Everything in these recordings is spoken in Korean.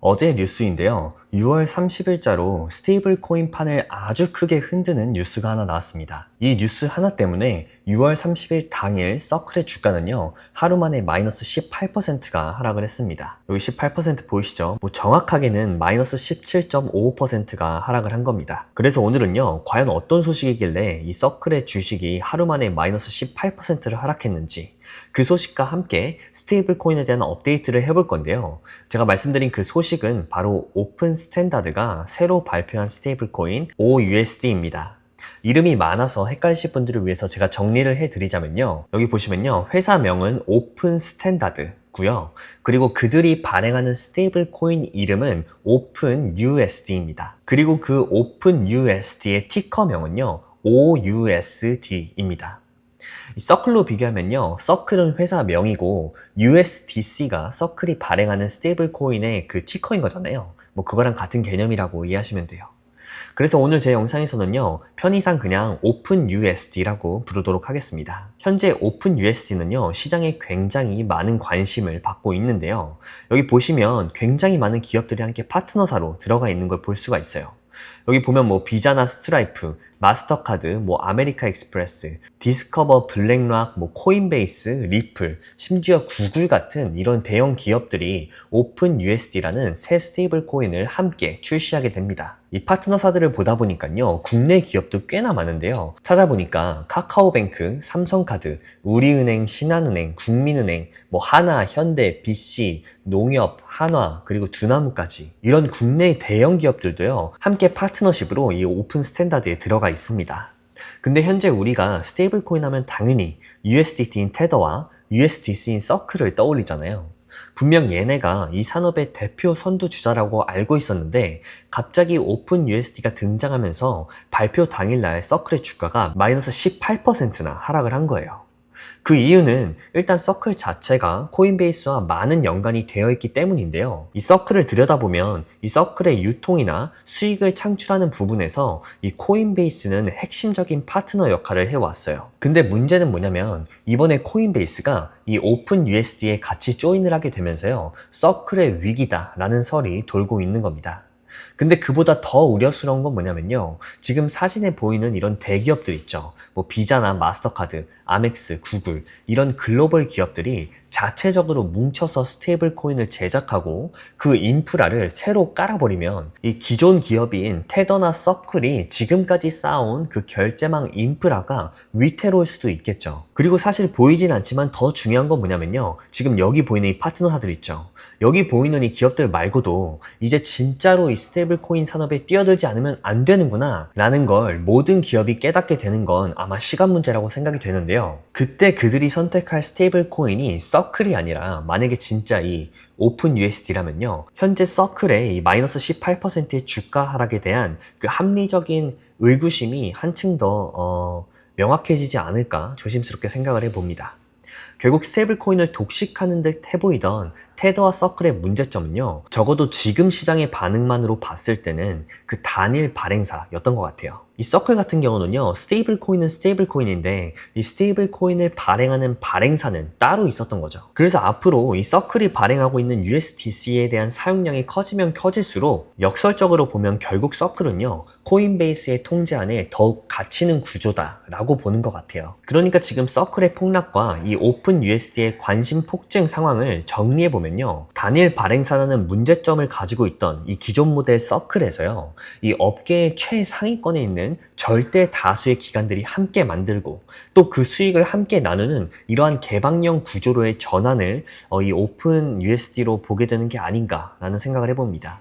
어제 뉴스인데요. 6월 30일자로 스테이블 코인 판을 아주 크게 흔드는 뉴스가 하나 나왔습니다. 이 뉴스 하나 때문에 6월 30일 당일 서클의 주가는요, 하루 만에 마이너스 18%가 하락을 했습니다. 여기 18% 보이시죠? 정확하게는 마이너스 17.55%가 하락을 한 겁니다. 그래서 오늘은요, 과연 어떤 소식이길래 이 서클의 주식이 하루 만에 마이너스 18%를 하락했는지, 그 소식과 함께 스테이블 코인에 대한 업데이트를 해볼 건데요. 제가 말씀드린 그 소식은 바로 오픈 스탠다드가 새로 발표한 스테이블 코인 OUSD입니다. 이름이 많아서 헷갈리실 분들을 위해서 제가 정리를 해드리자면요. 여기 보시면요. 회사명은 오픈 스탠다드고요. 그리고 그들이 발행하는 스테이블 코인 이름은 오픈 USD입니다. 그리고 그 오픈 USD의 티커명은요. OUSD입니다. 서클로 비교하면요. 서클은 회사명이고 USDC가 서클이 발행하는 스테이블 코인의 그 티커인 거잖아요. 그거랑 같은 개념이라고 이해하시면 돼요. 그래서 오늘 제 영상에서는요. 편의상 그냥 오픈 USD라고 부르도록 하겠습니다. 현재 오픈 USD는요. 시장에 굉장히 많은 관심을 받고 있는데요. 여기 보시면 굉장히 많은 기업들이 함께 파트너사로 들어가 있는 걸 볼 수가 있어요. 여기 보면 비자나 스트라이프, 마스터카드, 아메리카 익스프레스, 디스커버, 블랙락, 코인베이스, 리플, 심지어 구글 같은 이런 대형 기업들이 오픈 USD라는 새 스테이블 코인을 함께 출시하게 됩니다. 이 파트너사들을 보다 보니까요, 국내 기업도 꽤나 많은데요. 찾아보니까 카카오뱅크, 삼성카드, 우리은행, 신한은행, 국민은행, 하나, 현대, BC, 농협, 한화, 그리고 두나무까지 이런 국내 대형 기업들도요, 함께 파트너십으로 이 오픈 스탠다드에 들어가 있습니다. 근데 현재 우리가 스테이블 코인 하면 당연히 USDT인 테더와 USDC인 서클을 떠올리잖아요. 분명 얘네가 이 산업의 대표 선두주자라고 알고 있었는데 갑자기 오픈 USD가 등장하면서 발표 당일날 서클의 주가가 마이너스 18%나 하락을 한 거예요. 그 이유는 일단 서클 자체가 코인베이스와 많은 연관이 되어 있기 때문인데요. 이 서클을 들여다보면 이 서클의 유통이나 수익을 창출하는 부분에서 이 코인베이스는 핵심적인 파트너 역할을 해왔어요. 근데 문제는 뭐냐면 이번에 코인베이스가 이 오픈 USD에 같이 조인을 하게 되면서요. 서클의 위기다 라는 설이 돌고 있는 겁니다. 근데 그보다 더 우려스러운 건 뭐냐면요. 지금 사진에 보이는 이런 대기업들 있죠. 비자나 마스터카드, 아멕스, 구글 이런 글로벌 기업들이 자체적으로 뭉쳐서 스테이블 코인을 제작하고 그 인프라를 새로 깔아버리면 이 기존 기업인 테더나 서클이 지금까지 쌓아온 그 결제망 인프라가 위태로울 수도 있겠죠. 그리고 사실 보이진 않지만 더 중요한 건 뭐냐면요. 지금 여기 보이는 이 파트너사들 있죠. 여기 보이는 이 기업들 말고도 이제 진짜로 이 스테이블 코인 산업에 뛰어들지 않으면 안 되는구나 라는 걸 모든 기업이 깨닫게 되는 건 아마 시간 문제라고 생각이 되는데요. 그때 그들이 선택할 스테이블 코인이 서클이 아니라 만약에 진짜 이 오픈 USD라면요. 현재 서클의 이 마이너스 18%의 주가 하락에 대한 그 합리적인 의구심이 한층 더 명확해지지 않을까 조심스럽게 생각을 해봅니다. 결국 스테이블 코인을 독식하는 듯 해보이던 테더와 서클의 문제점은요. 적어도 지금 시장의 반응만으로 봤을 때는 그 단일 발행사였던 것 같아요. 이 서클 같은 경우는요. 스테이블 코인은 스테이블 코인인데 이 스테이블 코인을 발행하는 발행사는 따로 있었던 거죠. 그래서 앞으로 이 서클이 발행하고 있는 USDC에 대한 사용량이 커지면 커질수록 역설적으로 보면 결국 서클은요. 코인베이스의 통제 안에 더욱 갇히는 구조다라고 보는 것 같아요. 그러니까 지금 서클의 폭락과 이 오픈 USD의 관심 폭증 상황을 정리해보면요. 단일 발행사라는 문제점을 가지고 있던 이 기존 모델 서클에서요. 이 업계의 최상위권에 있는 절대 다수의 기관들이 함께 만들고 또 그 수익을 함께 나누는 이러한 개방형 구조로의 전환을 이 오픈 USD로 보게 되는 게 아닌가라는 생각을 해봅니다.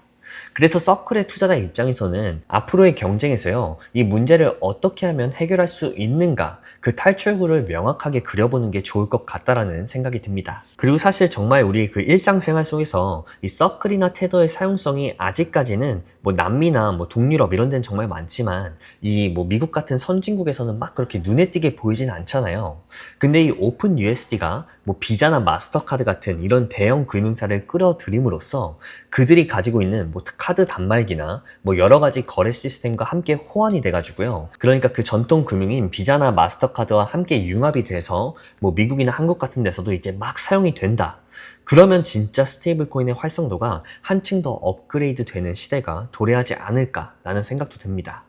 그래서 서클의 투자자 입장에서는 앞으로의 경쟁에서요, 이 문제를 어떻게 하면 해결할 수 있는가, 그 탈출구를 명확하게 그려보는 게 좋을 것 같다라는 생각이 듭니다. 그리고 사실 정말 우리 그 일상생활 속에서 이 서클이나 테더의 사용성이 아직까지는 남미나 동유럽 이런 데는 정말 많지만 이 미국 같은 선진국에서는 막 그렇게 눈에 띄게 보이진 않잖아요. 근데 이 오픈 USD가 비자나 마스터카드 같은 이런 대형 금융사를 끌어들임으로써 그들이 가지고 있는 카드 단말기나 여러 가지 거래 시스템과 함께 호환이 돼가지고요. 그러니까 그 전통 금융인 비자나 마스터카드와 함께 융합이 돼서 미국이나 한국 같은 데서도 이제 막 사용이 된다. 그러면 진짜 스테이블 코인의 활성도가 한층 더 업그레이드 되는 시대가 도래하지 않을까라는 생각도 듭니다.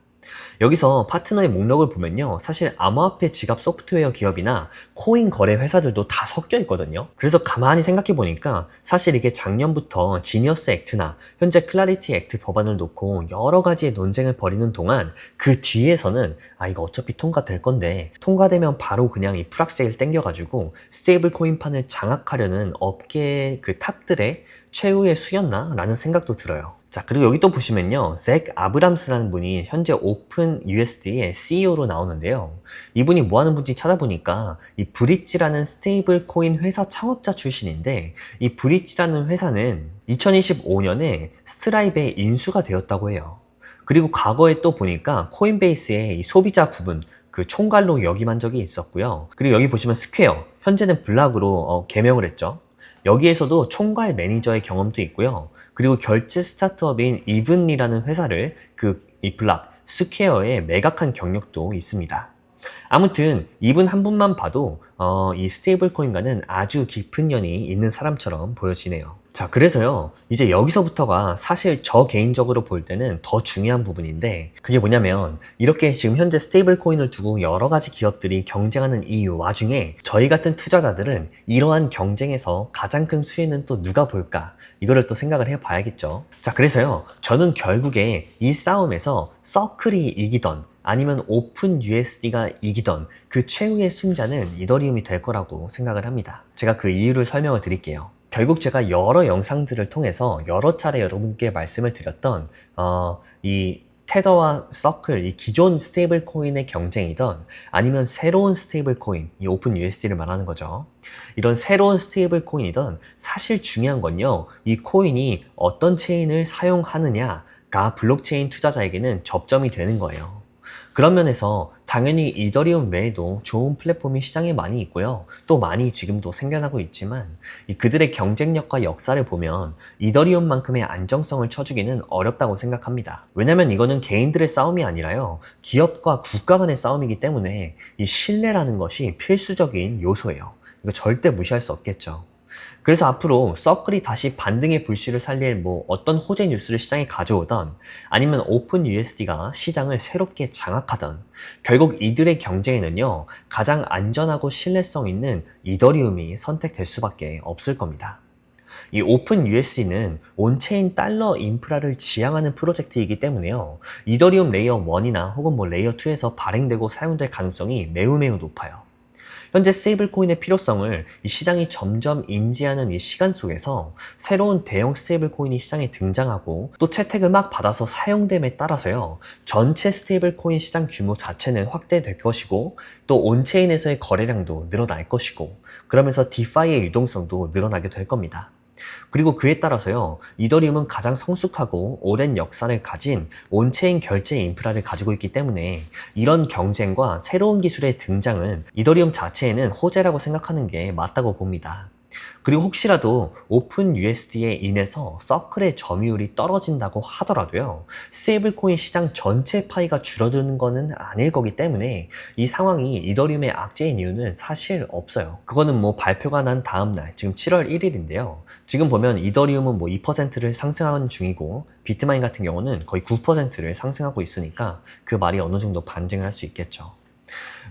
여기서 파트너의 목록을 보면요, 사실 암호화폐 지갑 소프트웨어 기업이나 코인 거래 회사들도 다 섞여 있거든요. 그래서 가만히 생각해 보니까 사실 이게 작년부터 지니어스 액트나 현재 클라리티 액트 법안을 놓고 여러 가지의 논쟁을 벌이는 동안 그 뒤에서는 이거 어차피 통과될 건데 통과되면 바로 그냥 이 프락세일 땡겨가지고 스테이블 코인판을 장악하려는 업계의 그 탑들의 최후의 수였나? 라는 생각도 들어요. 자, 그리고 여기 또 보시면요, 잭 아브람스라는 분이 현재 오픈 USD의 CEO로 나오는데요. 이분이 뭐 하는 분인지 찾아보니까 이 브릿지라는 스테이블 코인 회사 창업자 출신인데, 이 브릿지라는 회사는 2025년에 스트라이브에 인수가 되었다고 해요. 그리고 과거에 또 보니까 코인베이스의 이 소비자 부분, 그 총괄로 역임한 적이 있었고요. 그리고 여기 보시면 스퀘어, 현재는 블락으로 개명을 했죠. 여기에서도 총괄 매니저의 경험도 있고요. 그리고 결제 스타트업인 이븐리라는 회사를 이 블락, 스퀘어에 매각한 경력도 있습니다. 아무튼 이분 한 분만 봐도 이 스테이블 코인과는 아주 깊은 연이 있는 사람처럼 보여지네요. 자, 그래서요, 이제 여기서부터가 사실 저 개인적으로 볼 때는 더 중요한 부분인데, 그게 뭐냐면 이렇게 지금 현재 스테이블 코인을 두고 여러 가지 기업들이 경쟁하는 이 와중에 저희 같은 투자자들은 이러한 경쟁에서 가장 큰 수혜는 또 누가 볼까, 이거를 또 생각을 해봐야겠죠. 자, 그래서요, 저는 결국에 이 싸움에서 서클이 이기던 아니면 오픈 USD가 이기던 그 최후의 승자는 이더리움이 될 거라고 생각을 합니다. 제가 그 이유를 설명을 드릴게요. 결국 제가 여러 영상들을 통해서 여러 차례 여러분께 말씀을 드렸던 이 테더와 서클, 이 기존 스테이블 코인의 경쟁이던 아니면 새로운 스테이블 코인, 이 오픈 USD를 말하는 거죠. 이런 새로운 스테이블 코인이던 사실 중요한 건요, 이 코인이 어떤 체인을 사용하느냐가 블록체인 투자자에게는 접점이 되는 거예요. 그런 면에서 당연히 이더리움 외에도 좋은 플랫폼이 시장에 많이 있고요. 또 많이 지금도 생겨나고 있지만 그들의 경쟁력과 역사를 보면 이더리움만큼의 안정성을 쳐주기는 어렵다고 생각합니다. 왜냐면 이거는 개인들의 싸움이 아니라요, 기업과 국가 간의 싸움이기 때문에 이 신뢰라는 것이 필수적인 요소예요. 이거 절대 무시할 수 없겠죠. 그래서 앞으로 서클이 다시 반등의 불씨를 살릴 어떤 호재 뉴스를 시장에 가져오던 아니면 오픈 USD가 시장을 새롭게 장악하던 결국 이들의 경쟁에는요, 가장 안전하고 신뢰성 있는 이더리움이 선택될 수밖에 없을 겁니다. 이 오픈 USD는 온체인 달러 인프라를 지향하는 프로젝트이기 때문에요, 이더리움 레이어 1이나 혹은 레이어 2에서 발행되고 사용될 가능성이 매우 높아요. 현재 스테이블 코인의 필요성을 이 시장이 점점 인지하는 이 시간 속에서 새로운 대형 스테이블 코인이 시장에 등장하고 또 채택을 막 받아서 사용됨에 따라서요, 전체 스테이블 코인 시장 규모 자체는 확대될 것이고 또 온체인에서의 거래량도 늘어날 것이고 그러면서 디파이의 유동성도 늘어나게 될 겁니다. 그리고 그에 따라서요, 이더리움은 가장 성숙하고 오랜 역사를 가진 온체인 결제 인프라를 가지고 있기 때문에 이런 경쟁과 새로운 기술의 등장은 이더리움 자체에는 호재라고 생각하는 게 맞다고 봅니다. 그리고 혹시라도 오픈 USD에 인해서 서클의 점유율이 떨어진다고 하더라도요, 스테이블 코인 시장 전체 파이가 줄어드는 것은 아닐 거기 때문에 이 상황이 이더리움의 악재인 이유는 사실 없어요. 그거는 발표가 난 다음날, 지금 7월 1일인데요. 지금 보면 이더리움은 2%를 상승하는 중이고 비트마인 같은 경우는 거의 9%를 상승하고 있으니까 그 말이 어느 정도 반증을 할 수 있겠죠.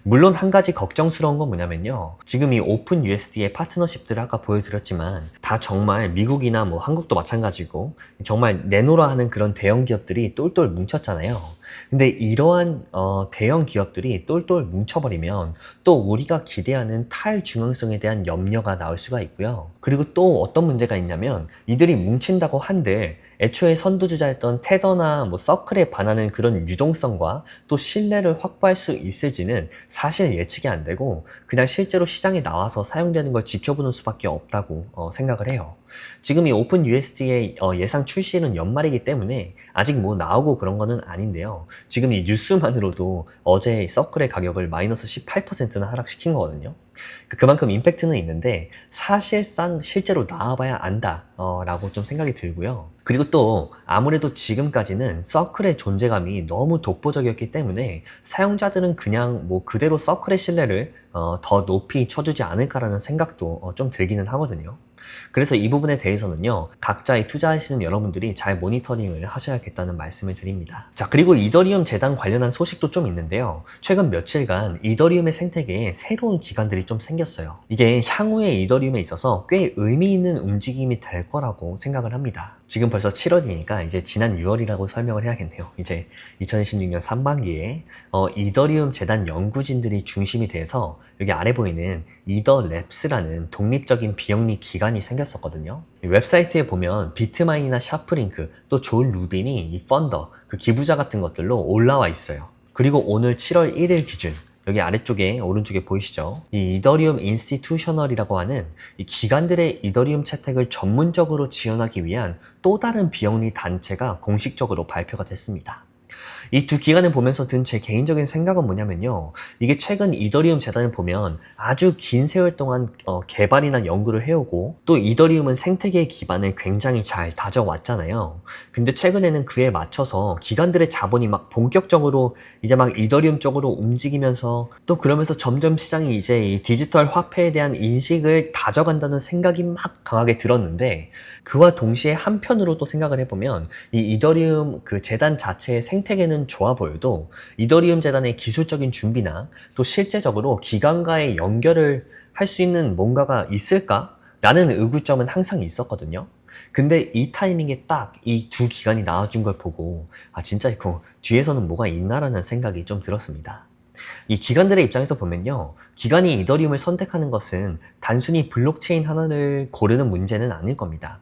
물론 한 가지 걱정스러운 건 뭐냐면요, 지금 이 오픈 USD의 파트너십들을 아까 보여드렸지만 다 정말 미국이나 한국도 마찬가지고 정말 내놓으라 하는 그런 대형 기업들이 똘똘 뭉쳤잖아요. 근데 이러한 대형 기업들이 똘똘 뭉쳐버리면 또 우리가 기대하는 탈중앙성에 대한 염려가 나올 수가 있고요. 그리고 또 어떤 문제가 있냐면 이들이 뭉친다고 한들 애초에 선두주자였던 테더나 서클에 반하는 그런 유동성과 또 신뢰를 확보할 수 있을지는 사실 예측이 안 되고 그냥 실제로 시장에 나와서 사용되는 걸 지켜보는 수밖에 없다고 생각을 해요. 지금 이 오픈 USD의 예상 출시는 연말이기 때문에 아직 나오고 그런 거는 아닌데요. 지금 이 뉴스만으로도 어제 서클의 가격을 마이너스 18%나 하락시킨 거거든요. 그만큼 임팩트는 있는데 사실상 실제로 나와봐야 안다 라고 좀 생각이 들고요. 그리고 또 아무래도 지금까지는 서클의 존재감이 너무 독보적이었기 때문에 사용자들은 그냥 그대로 서클의 신뢰를 더 높이 쳐주지 않을까라는 생각도 좀 들기는 하거든요. 그래서 이 부분에 대해서는요, 각자의 투자하시는 여러분들이 잘 모니터링을 하셔야겠다는 말씀을 드립니다. 자, 그리고 이더리움 재단 관련한 소식도 좀 있는데요. 최근 며칠간 이더리움의 생태계에 새로운 기관들이 좀 생겼어요. 이게 향후의 이더리움에 있어서 꽤 의미 있는 움직임이 될 거라고 생각을 합니다. 지금 벌써 7월이니까 이제 지난 6월이라고 설명을 해야겠네요. 이제 2026년 상반기에 이더리움 재단 연구진들이 중심이 돼서 여기 아래 보이는 이더랩스라는 독립적인 비영리 기관이 생겼었거든요. 웹사이트에 보면 비트마인이나 샤프링크, 또 존 루빈이 이 펀더, 그 기부자 같은 것들로 올라와 있어요. 그리고 오늘 7월 1일 기준 여기 아래쪽에 오른쪽에 보이시죠? 이 이더리움 인스티튜셔널이라고 하는 이 기관들의 이더리움 채택을 전문적으로 지원하기 위한 또 다른 비영리 단체가 공식적으로 발표가 됐습니다. 이 두 기관을 보면서 든 제 개인적인 생각은 뭐냐면요. 이게 최근 이더리움 재단을 보면 아주 긴 세월 동안 개발이나 연구를 해오고, 또 이더리움은 생태계의 기반을 굉장히 잘 다져왔잖아요. 근데 최근에는 그에 맞춰서 기관들의 자본이 막 본격적으로 이제 막 이더리움 쪽으로 움직이면서, 또 그러면서 점점 시장이 이제 이 디지털 화폐에 대한 인식을 다져간다는 생각이 막 강하게 들었는데, 그와 동시에 한편으로 또 생각을 해보면 이 이더리움 그 재단 자체의 생태계는 좋아 보여도 이더리움 재단의 기술적인 준비나 또 실제적으로 기관과의 연결을 할 수 있는 뭔가가 있을까? 라는 의구점은 항상 있었거든요. 근데 이 타이밍에 딱 이 두 기관이 나와준 걸 보고 진짜 이거 뒤에서는 뭐가 있나라는 생각이 좀 들었습니다. 이 기관들의 입장에서 보면요, 기관이 이더리움을 선택하는 것은 단순히 블록체인 하나를 고르는 문제는 아닐 겁니다.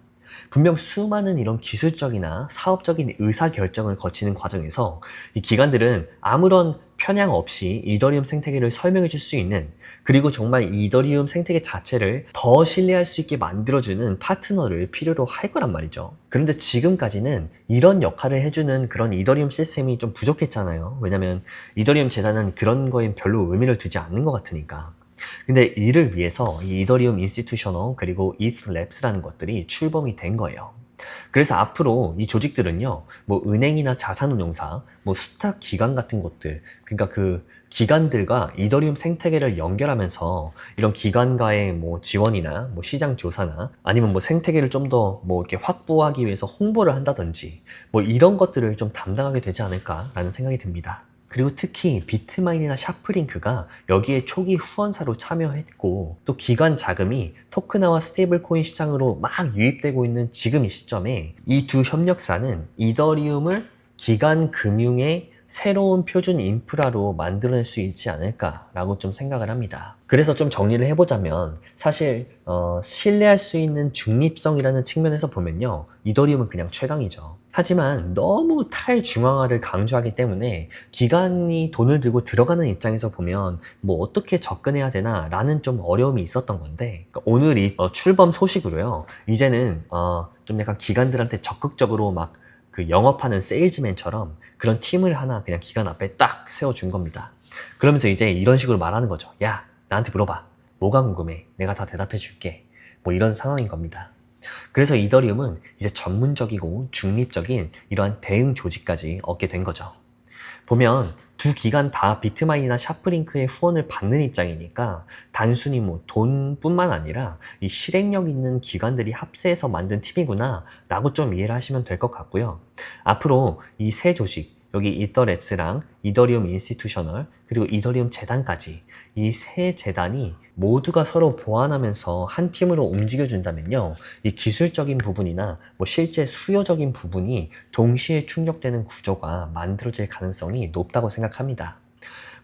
분명 수많은 이런 기술적이나 사업적인 의사결정을 거치는 과정에서 이 기관들은 아무런 편향 없이 이더리움 생태계를 설명해 줄 수 있는, 그리고 정말 이더리움 생태계 자체를 더 신뢰할 수 있게 만들어주는 파트너를 필요로 할 거란 말이죠. 그런데 지금까지는 이런 역할을 해주는 그런 이더리움 시스템이 좀 부족했잖아요. 왜냐면 이더리움 재단은 그런 거에 별로 의미를 두지 않는 것 같으니까. 근데 이를 위해서 이 이더리움 인스티튜셔널 그리고 이더랩스라는 것들이 출범이 된 거예요. 그래서 앞으로 이 조직들은요, 뭐 은행이나 자산운용사, 뭐 수탁 기관 같은 것들, 그러니까 그 기관들과 이더리움 생태계를 연결하면서 이런 기관과의 뭐 지원이나 뭐 시장 조사나 아니면 뭐 생태계를 좀 더 뭐 이렇게 확보하기 위해서 홍보를 한다든지 뭐 이런 것들을 좀 담당하게 되지 않을까라는 생각이 듭니다. 그리고 특히 비트마인이나 샤프링크가 여기에 초기 후원사로 참여했고, 또 기관 자금이 토큰화와 스테이블 코인 시장으로 막 유입되고 있는 지금 이 시점에 이 두 협력사는 이더리움을 기관 금융의 새로운 표준 인프라로 만들어낼 수 있지 않을까라고 좀 생각을 합니다. 그래서 좀 정리를 해보자면 사실 신뢰할 수 있는 중립성이라는 측면에서 보면요, 이더리움은 그냥 최강이죠. 하지만 너무 탈중앙화를 강조하기 때문에 기관이 돈을 들고 들어가는 입장에서 보면 뭐 어떻게 접근해야 되나 라는 좀 어려움이 있었던 건데, 오늘 이 출범 소식으로요, 이제는 좀 약간 기관들한테 적극적으로 막 그 영업하는 세일즈맨처럼 그런 팀을 하나 그냥 기관 앞에 딱 세워준 겁니다. 그러면서 이제 이런 식으로 말하는 거죠. 야, 나한테 물어봐. 뭐가 궁금해? 내가 다 대답해 줄게. 뭐 이런 상황인 겁니다. 그래서 이더리움은 이제 전문적이고 중립적인 이러한 대응 조직까지 얻게 된 거죠. 보면 두 기관 다 비트마인이나 샤프링크의 후원을 받는 입장이니까 단순히 뭐 돈뿐만 아니라 이 실행력 있는 기관들이 합세해서 만든 팀이구나 라고 좀 이해를 하시면 될 것 같고요. 앞으로 이 세 조직, 여기 이더랩스랑 이더리움 인스티튜셔널 그리고 이더리움 재단까지 이 세 재단이 모두가 서로 보완하면서 한 팀으로 움직여준다면요, 이 기술적인 부분이나 뭐 실제 수요적인 부분이 동시에 충족되는 구조가 만들어질 가능성이 높다고 생각합니다.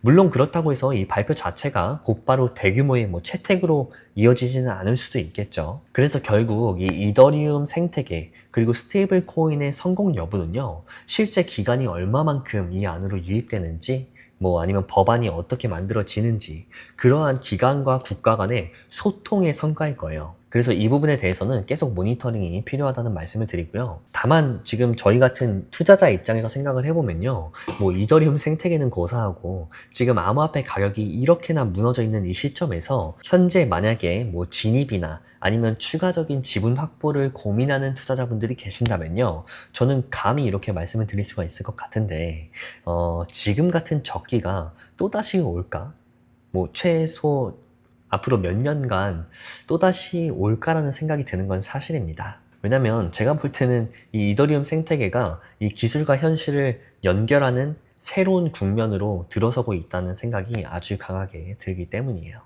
물론 그렇다고 해서 이 발표 자체가 곧바로 대규모의 뭐 채택으로 이어지지는 않을 수도 있겠죠. 그래서 결국 이 이더리움 생태계 그리고 스테이블 코인의 성공 여부는요, 실제 기간이 얼마만큼 이 안으로 유입되는지, 뭐 아니면 법안이 어떻게 만들어지는지, 그러한 기관과 국가 간의 소통의 성과일 거예요. 그래서 이 부분에 대해서는 계속 모니터링이 필요하다는 말씀을 드리고요. 다만 지금 저희 같은 투자자 입장에서 생각을 해보면요, 뭐 이더리움 생태계는 고사하고 지금 암호화폐 가격이 이렇게나 무너져 있는 이 시점에서 현재 만약에 뭐 진입이나 아니면 추가적인 지분 확보를 고민하는 투자자분들이 계신다면요, 저는 감히 이렇게 말씀을 드릴 수가 있을 것 같은데, 지금 같은 적기가 또다시 올까? 뭐 최소 앞으로 몇 년간 또다시 올까라는 생각이 드는 건 사실입니다. 왜냐면 제가 볼 때는 이 이더리움 생태계가 이 기술과 현실을 연결하는 새로운 국면으로 들어서고 있다는 생각이 아주 강하게 들기 때문이에요.